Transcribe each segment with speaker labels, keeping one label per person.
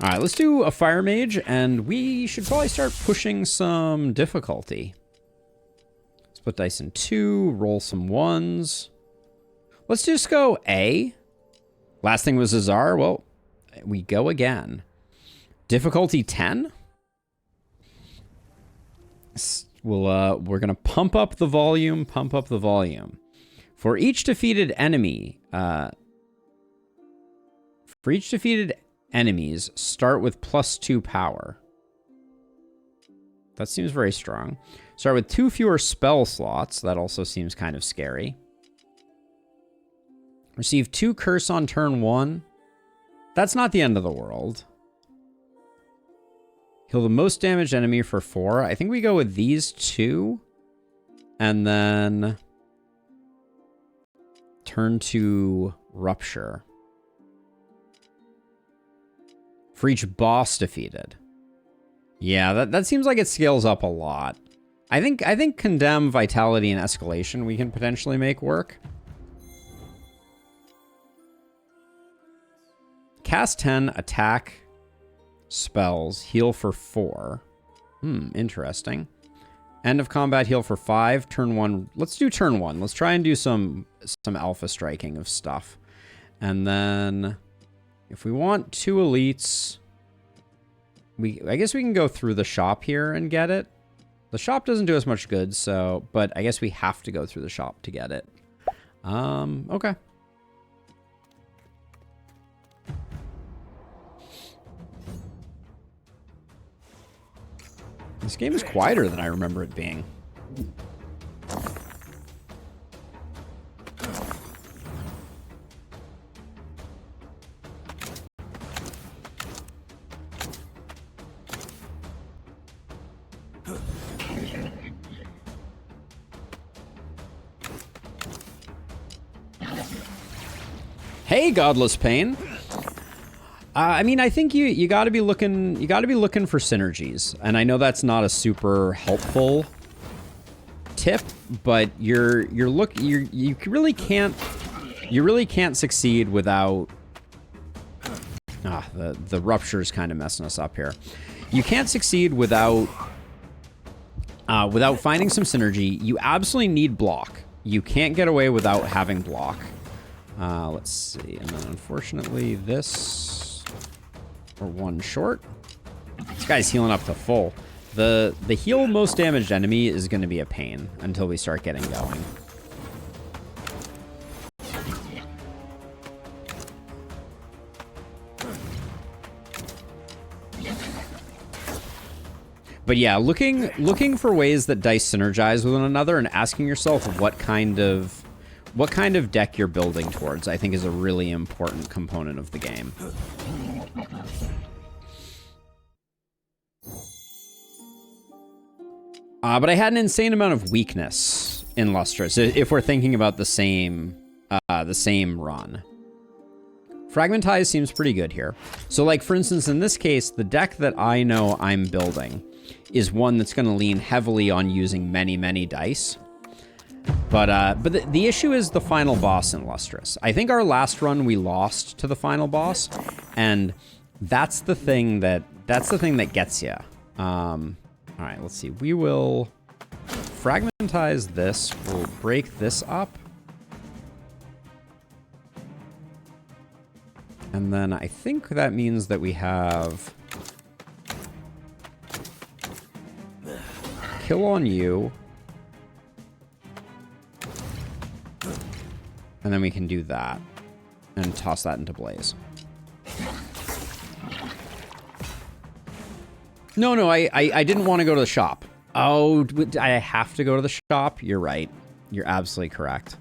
Speaker 1: All right, let's do a fire mage, and we should probably start pushing some difficulty. Let's put dice in 2, roll some 1s. Let's just go A. Last thing was Azar. Well, we go again. Difficulty 10. We're gonna pump up the volume. Pump up the volume. For each defeated enemy, enemies start with +2 power. That seems very strong. Start with 2 fewer spell slots. That also seems kind of scary. Receive 2 curse on turn 1. That's not the end of the world. Heal the most damaged enemy for 4. I think we go with these 2. And then turn to Rupture. For each boss defeated. Yeah, that seems like it scales up a lot. I think Condemn, Vitality, and Escalation we can potentially make work. Cast 10, attack, spells, heal for 4. Interesting. End of combat, heal for 5. Turn 1. Let's do turn 1. Let's try and do some alpha striking of stuff. And then if we want 2 elites, I guess we can go through the shop here and get it. The shop doesn't do us much good, so, but I guess we have to go through the shop to get it. Okay. This game is quieter than I remember it being. Hey, Godless Pain. I mean, I think you got to be looking for synergies, and I know that's not a super helpful tip, but you really can't succeed without the Rupture's kind of messing us up here. You can't succeed without finding some synergy. You absolutely need block. You can't get away without having block. Let's see, and then unfortunately this. Or 1 short. This guy's healing up to full. The heal most damaged enemy is going to be a pain until we start getting going. But yeah, looking for ways that dice synergize with one another and asking yourself what kind of deck you're building towards, I think, is a really important component of the game. But I had an insane amount of weakness in Lustrous, if we're thinking about the same run. Fragmentize seems pretty good here. So, like, for instance, in this case, the deck that I know I'm building is one that's going to lean heavily on using many, many dice. But the issue is the final boss in Lustrous. I think our last run we lost to the final boss, and that's the thing that gets you. All right, let's see. We will fragmentize this. We'll break this up. And then I think that means that we have kill on you. And then we can do that and toss that into Blaze. No, I didn't want to go to the shop. Oh, I have to go to the shop? You're right. You're absolutely correct.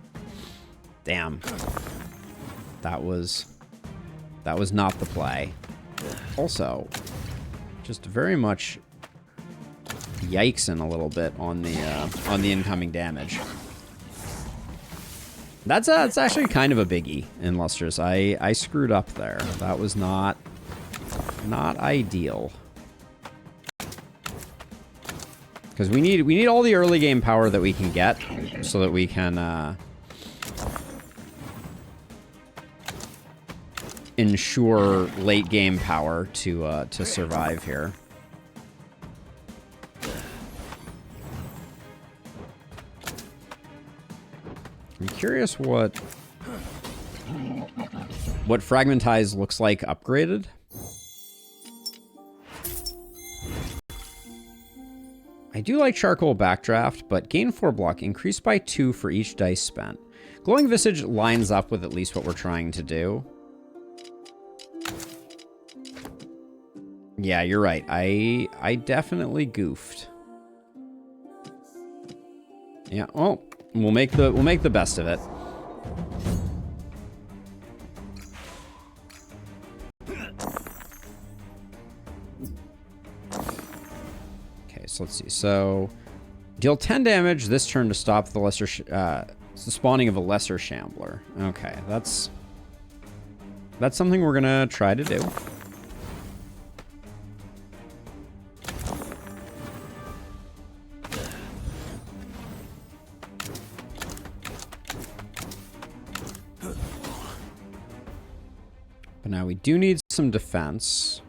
Speaker 1: Damn. That was not the play. Also, just very much yikesing a little bit on the incoming damage. That's actually kind of a biggie in Lustrous. I screwed up there. That was not ideal. Because we need all the early game power that we can get so that we can ensure late game power to survive here. I'm curious what Fragmentize looks like upgraded. I do like Charcoal Backdraft, but gain 4 block, increased by 2 for each dice spent. Glowing Visage lines up with at least what we're trying to do. Yeah, you're right. I definitely goofed. Yeah, well, we'll make the best of it. So let's see. So, deal 10 damage this turn to stop the lesser the spawning of a lesser shambler. Okay, that's something we're gonna try to do. But now we do need some defense,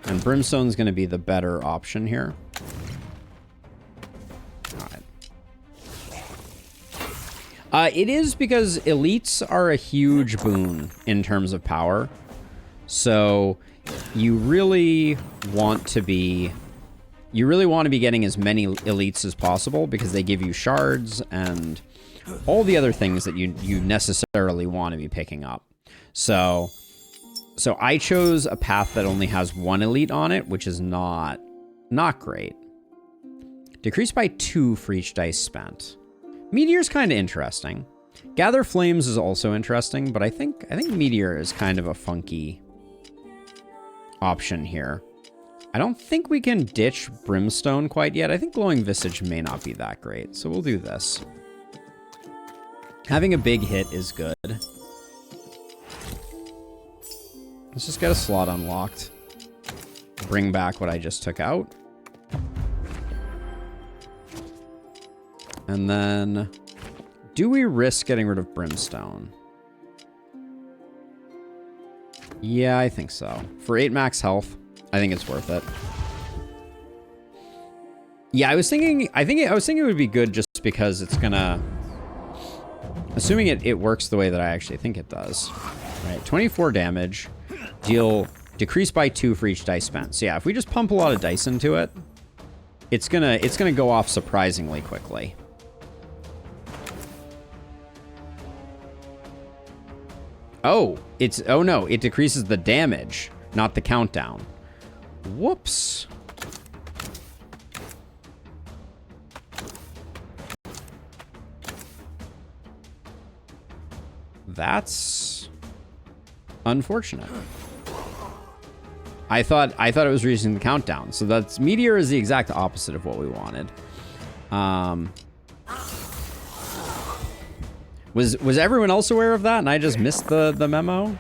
Speaker 1: and Brimstone's gonna be the better option here. It is because elites are a huge boon in terms of power. So you really want to be getting as many elites as possible because they give you shards and all the other things that you necessarily want to be picking up. So I chose a path that only has 1 elite on it, which is not great. Decreased by 2 for each dice spent. Meteor's kind of interesting. Gather Flames is also interesting, but I think Meteor is kind of a funky option here. I don't think we can ditch Brimstone quite yet. I think Glowing Visage may not be that great, so we'll do this. Having a big hit is good. Let's just get a slot unlocked. Bring back what I just took out. And then, do we risk getting rid of Brimstone? Yeah, I think so. For 8 max health, I think it's worth it. Yeah, I was thinking it would be good just because it's gonna, assuming it works the way that I actually think it does. Right, 24 damage, decrease by 2 for each dice spent. So yeah, if we just pump a lot of dice into it, it's gonna go off surprisingly quickly. Oh, no, it decreases the damage, not the countdown. Whoops. That's unfortunate. I thought it was reducing the countdown. So that's Meteor is the exact opposite of what we wanted. Was everyone else aware of that and I just missed the memo?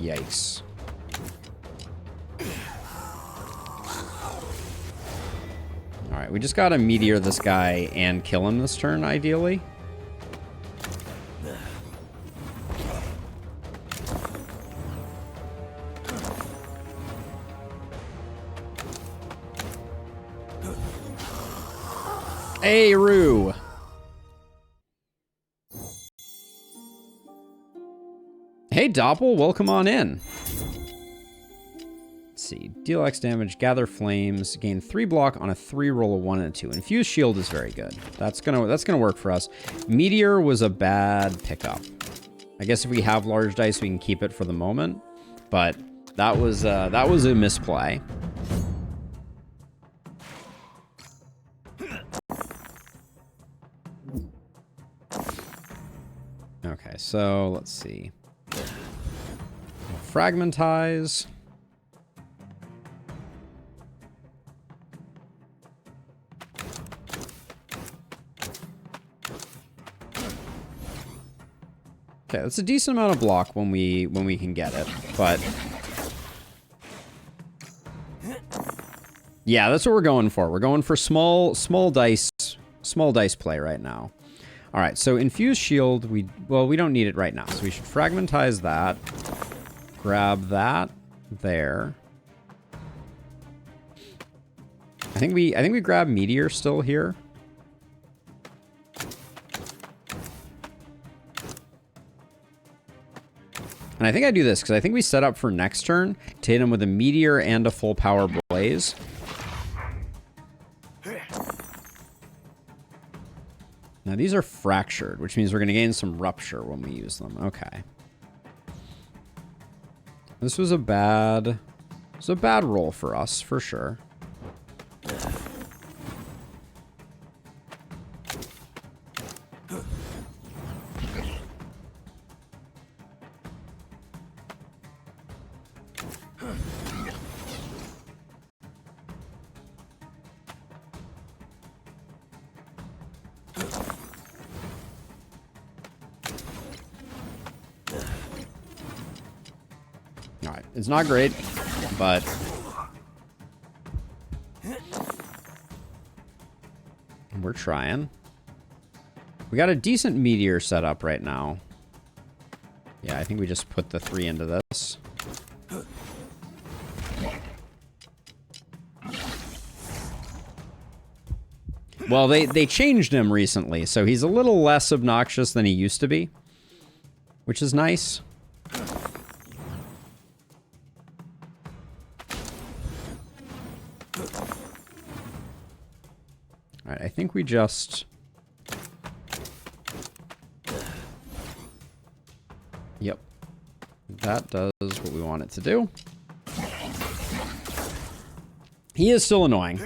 Speaker 1: Yikes. All right, we just gotta Meteor this guy and kill him this turn, ideally. Hey, Roo. Hey, Doppel, welcome on in. Let's see. Deal X damage, gather flames, gain 3 block on a 3, roll a 1 and a 2. Infused shield is very good. That's gonna work for us. Meteor was a bad pickup. I guess if we have large dice, we can keep it for the moment. But that was a misplay. Okay, so let's see. Fragmentize. Okay, that's a decent amount of block when we can get it, but Yeah, that's what we're going for. We're going for small dice play right now. All right, so Infused Shield, we don't need it right now, so we should fragmentize that. Grab that there. I think we grab Meteor still here. And I think I do this because I think we set up for next turn to hit him with a Meteor and a full power Blaze. Now these are fractured, which means we're going to gain some Rupture when we use them. Okay. This was a bad roll for us, for sure. Alright, it's not great, but we're trying. We got a decent Meteor set up right now. Yeah, I think we just put the 3 into this. Well, they changed him recently, so he's a little less obnoxious than he used to be, which is nice. All right, I think we just... Yep. That does what we want it to do. He is still annoying.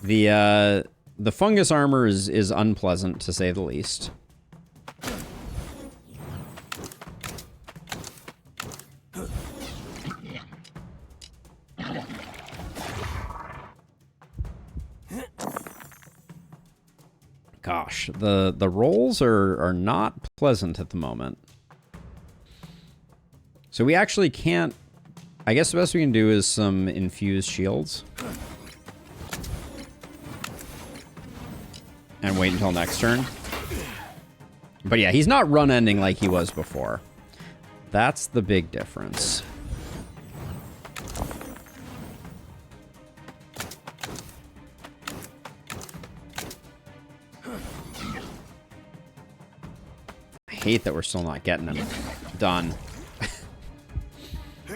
Speaker 1: The fungus armor is unpleasant, to say the least. Gosh, the rolls are not pleasant at the moment. So we actually can't... I guess the best we can do is some infused shields. And wait until next turn. But yeah, he's not run-ending like he was before. That's the big difference. I hate that we're still not getting him done.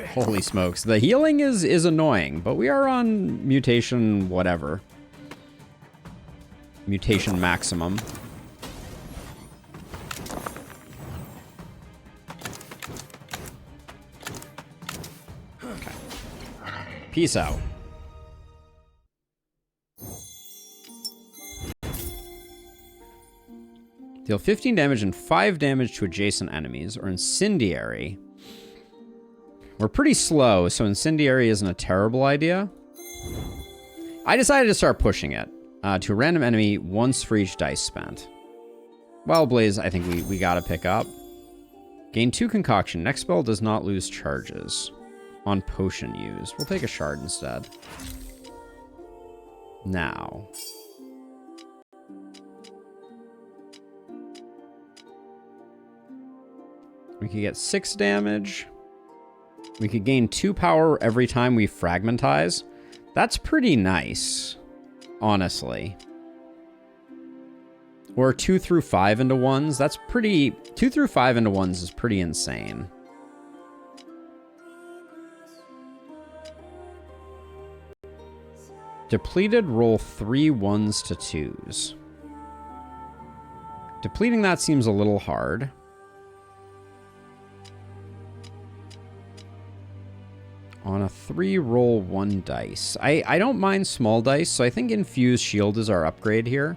Speaker 1: Holy smokes. The healing is annoying, but we are on mutation whatever. Mutation maximum. Okay. Peace out. Deal 15 damage and 5 damage to adjacent enemies, or Incendiary. We're pretty slow, so Incendiary isn't a terrible idea. I decided to start pushing it to a random enemy once for each dice spent. Wild Blaze, I think we gotta pick up. Gain 2 concoction. Next spell does not lose charges on potion used. We'll take a shard instead. Now. We could get 6 damage. We could gain 2 power every time we fragmentize. That's pretty nice, honestly. Or 2 through 5 into 1s. That's pretty... 2 through 5 into 1s is pretty insane. Depleted, roll 3 1s to 2s. Depleting that seems a little hard. On a 3, roll 1 dice. I don't mind small dice, so I think Infused Shield is our upgrade here.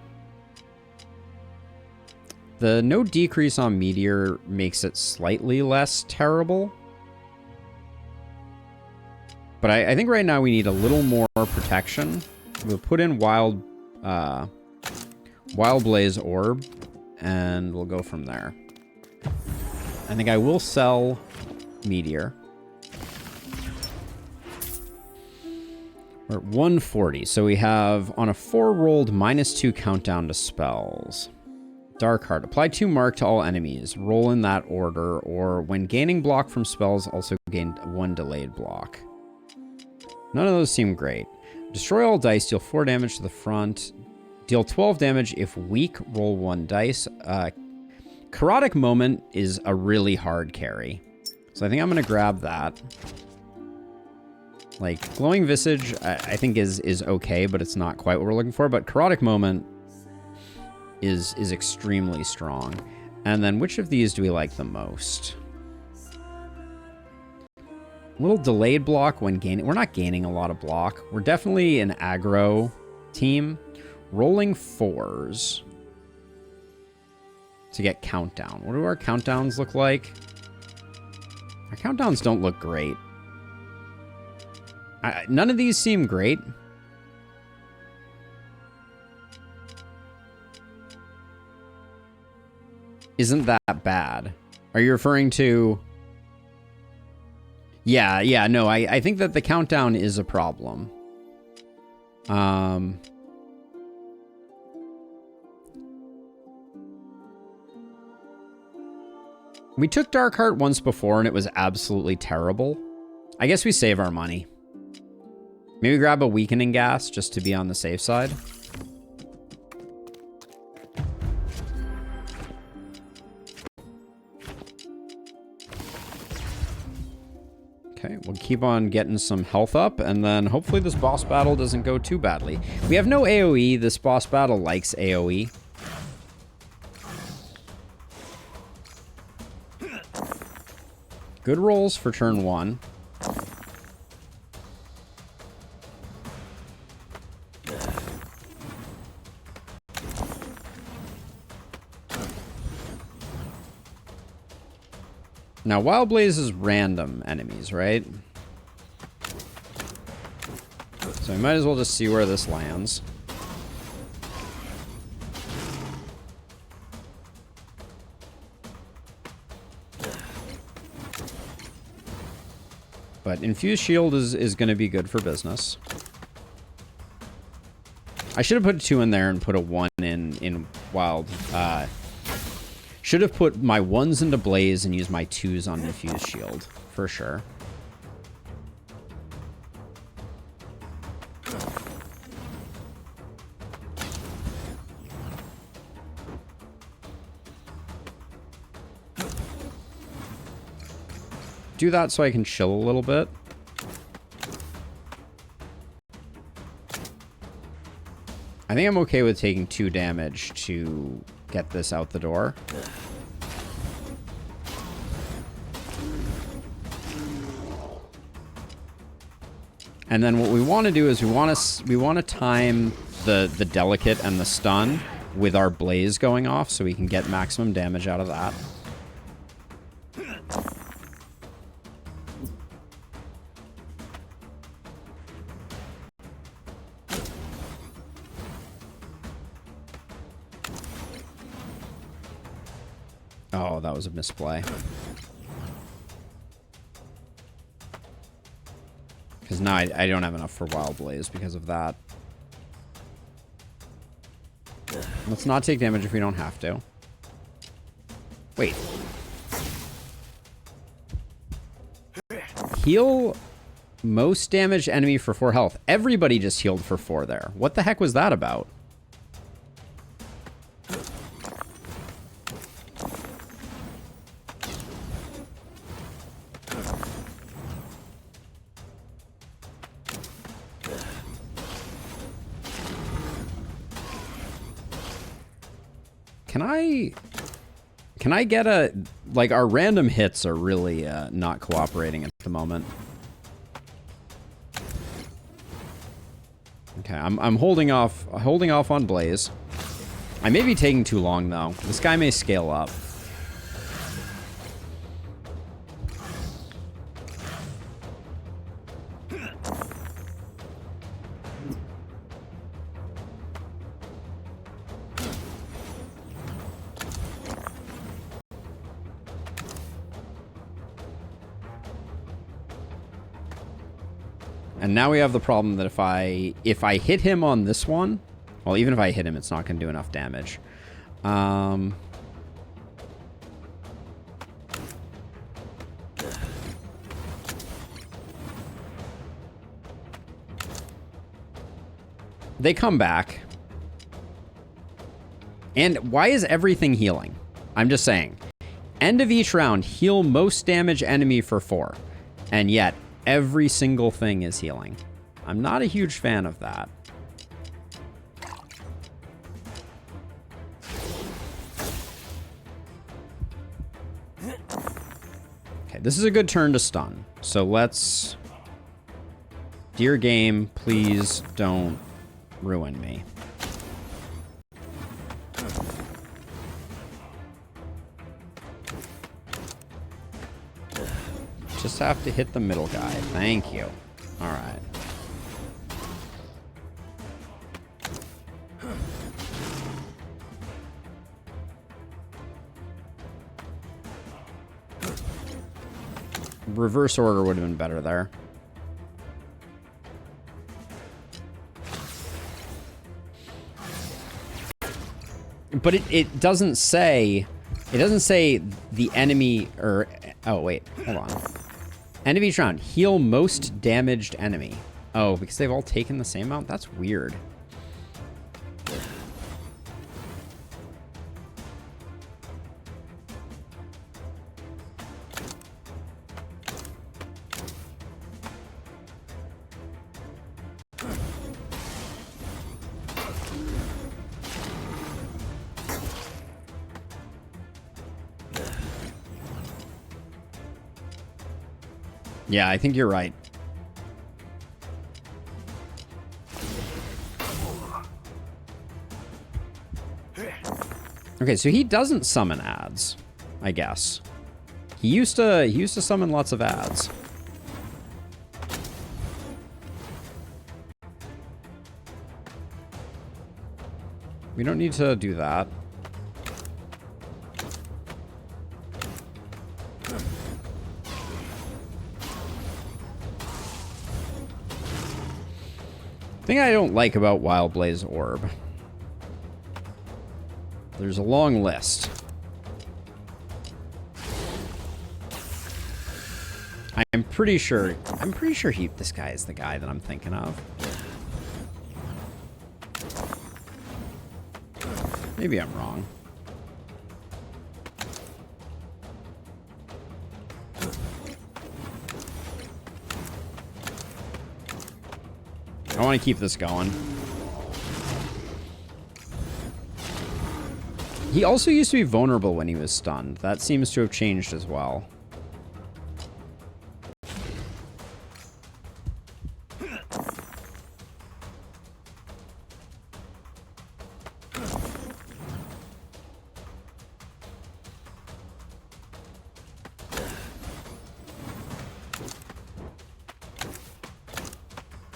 Speaker 1: The no decrease on Meteor makes it slightly less terrible. But I think right now we need a little more protection. We'll put in Wild Blaze Orb, and we'll go from there. I think I will sell Meteor. We're at 140, so we have on a 4 rolled -2 countdown to spells. Dark Heart. Apply 2 mark to all enemies. Roll in that order, or when gaining block from spells, also gain 1 delayed block. None of those seem great. Destroy all dice, deal 4 damage to the front. Deal 12 damage if weak, roll 1 dice. Chaotic Moment is a really hard carry. So I think I'm going to grab that. Like, Glowing Visage, I think is okay, but it's not quite what we're looking for. But Chaotic Moment is extremely strong. And then which of these do we like the most? A little delayed block when gaining. We're not gaining a lot of block. We're definitely an aggro team. Rolling 4s to get countdown. What do our countdowns look like? Our countdowns don't look great. None of these seem great. Isn't that bad? Are you referring to... Yeah, no, I think that the countdown is a problem. We took Dark Heart once before and it was absolutely terrible. I guess we save our money. Maybe grab a Weakening Gas just to be on the safe side. Okay, we'll keep on getting some health up, and then hopefully this boss battle doesn't go too badly. We have no AoE. This boss battle likes AoE. Good rolls for turn 1. Now, Wild Blaze is random enemies, right? So we might as well just see where this lands. But Infused Shield is going to be good for business. I should have put 2 in there and put a 1 in Wild. Should have put my 1s into Blaze and used my 2s on Infused Shield, for sure. Do that so I can chill a little bit. I think I'm okay with taking 2 damage to get this out the door. And then what we want to do is we want to time the delicate and the stun with our blaze going off so we can get maximum damage out of that. Oh, that was a misplay. Because now I don't have enough for Wild Blaze because of that. Let's not take damage if we don't have to. Wait. Heal most damaged enemy for 4 health. Everybody just healed for 4 there. What the heck was that about? Can I get a... Like, our random hits are really not cooperating at the moment. Okay, I'm holding off on Blaze. I may be taking too long, though. This guy may scale up. And now we have the problem that if I hit him on this one, well, even if I hit him, it's not going to do enough damage. They come back. And why is everything healing? I'm just saying. End of each round, heal most damage enemy for 4. And yet, every single thing is healing. I'm not a huge fan of that. Okay, this is a good turn to stun. So let's... Dear game, please don't ruin me. Just have to hit the middle guy. Thank you. All right. Reverse order would have been better there. But it doesn't say... It doesn't say the enemy... Or... Oh, wait. Hold on. End of each round. Heal most damaged enemy. Oh, because they've all taken the same amount? That's weird. Yeah, I think you're right. Okay, so he doesn't summon ads, I guess. He used to summon lots of ads. We don't need to do that. The thing I don't like about Wild Blaze Orb. There's a long list. I'm pretty sure this guy is the guy that I'm thinking of. Maybe I'm wrong. I want to keep this going. He also used to be vulnerable when he was stunned. That seems to have changed as well.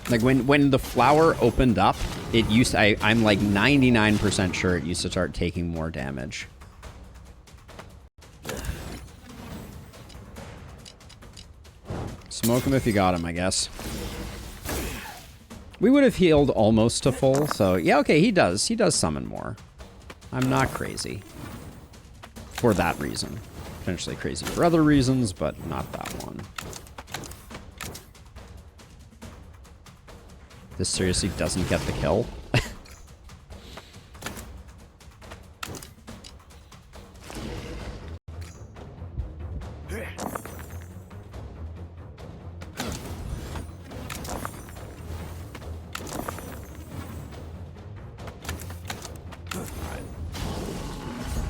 Speaker 1: Like when the flower opened up, it used to, I'm like 99% sure it used to start taking more damage. Smoke him if you got him, I guess. We would have healed almost to full, so yeah, okay, he does summon more. I'm not crazy. For that reason. Potentially crazy for other reasons, but not that one. This seriously doesn't get the kill.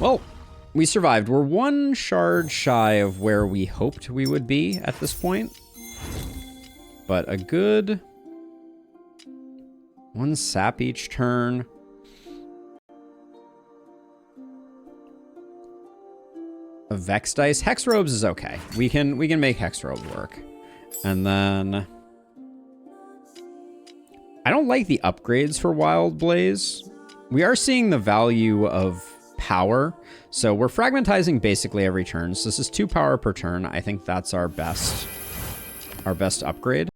Speaker 1: Well, we survived. We're one shard shy of where we hoped we would be at this point. But a good... one sap each turn. A Vex dice. Hex robes is okay. We can make Hex robes work. And then I don't like the upgrades for Wild Blaze. We are seeing the value of power. So we're fragmentizing basically every turn. So this is 2 power per turn. I think that's our best upgrade.